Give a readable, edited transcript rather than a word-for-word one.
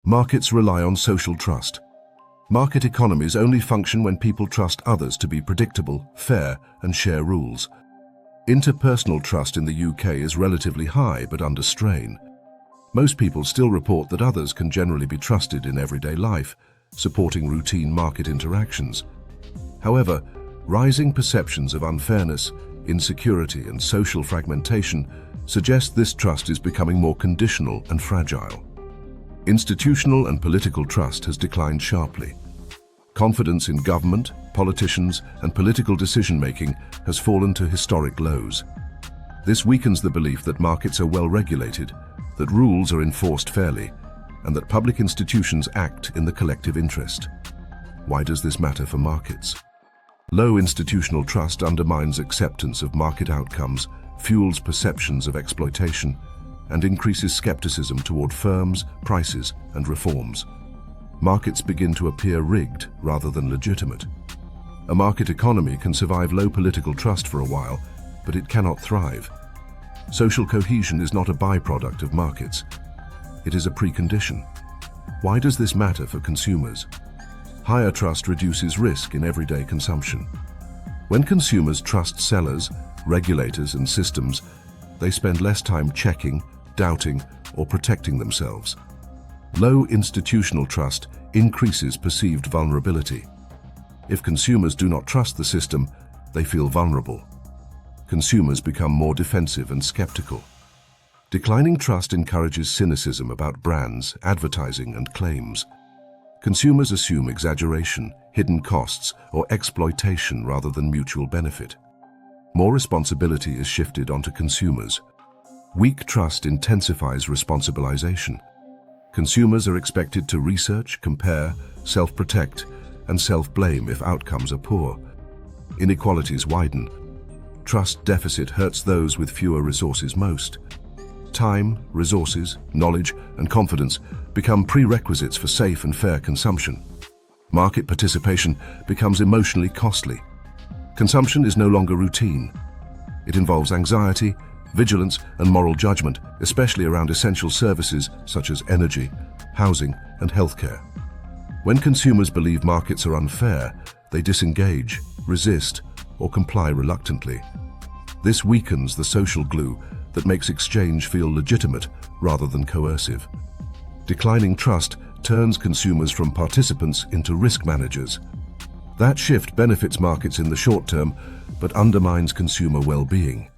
Markets rely on social trust. Market economies only function when people trust others to be predictable, fair, and share rules. Interpersonal trust in the UK is relatively high but under strain. Most people still report that others can generally be trusted in everyday life, supporting routine market interactions. However, rising perceptions of unfairness, insecurity, and social fragmentation suggest this trust is becoming more conditional and fragile. Institutional and political trust has declined sharply. Confidence in government, politicians, and political decision-making has fallen to historic lows. This weakens the belief that markets are well regulated, that rules are enforced fairly, and that public institutions act in the collective interest. Why does this matter for markets? Low institutional trust undermines acceptance of market outcomes, fuels perceptions of exploitation, and increases skepticism toward firms, prices, and reforms. Markets begin to appear rigged rather than legitimate. A market economy can survive low political trust for a while, but it cannot thrive. Social cohesion is not a byproduct of markets. It is a precondition. Why does this matter for consumers? Higher trust reduces risk in everyday consumption. When consumers trust sellers, regulators, and systems, they spend less time checking, doubting, or protecting themselves. Low institutional trust increases perceived vulnerability. If consumers do not trust the system, they feel vulnerable. Consumers become more defensive and skeptical. Declining trust encourages cynicism about brands, advertising, and claims. Consumers assume exaggeration, hidden costs, or exploitation rather than mutual benefit. More responsibility is shifted onto consumers. Weak trust intensifies responsibilization. Consumers are expected to research, compare, self-protect, and self-blame if outcomes are poor. Inequalities widen. Trust deficit hurts those with fewer resources most. Time, resources, knowledge, and confidence become prerequisites for safe and fair consumption. Market participation becomes emotionally costly. Consumption is no longer routine. It involves anxiety, vigilance, and moral judgment, especially around essential services such as energy, housing, and healthcare. When consumers believe markets are unfair, they disengage, resist, or comply reluctantly. This weakens the social glue that makes exchange feel legitimate rather than coercive. Declining trust turns consumers from participants into risk managers. That shift benefits markets in the short term, but undermines consumer well-being.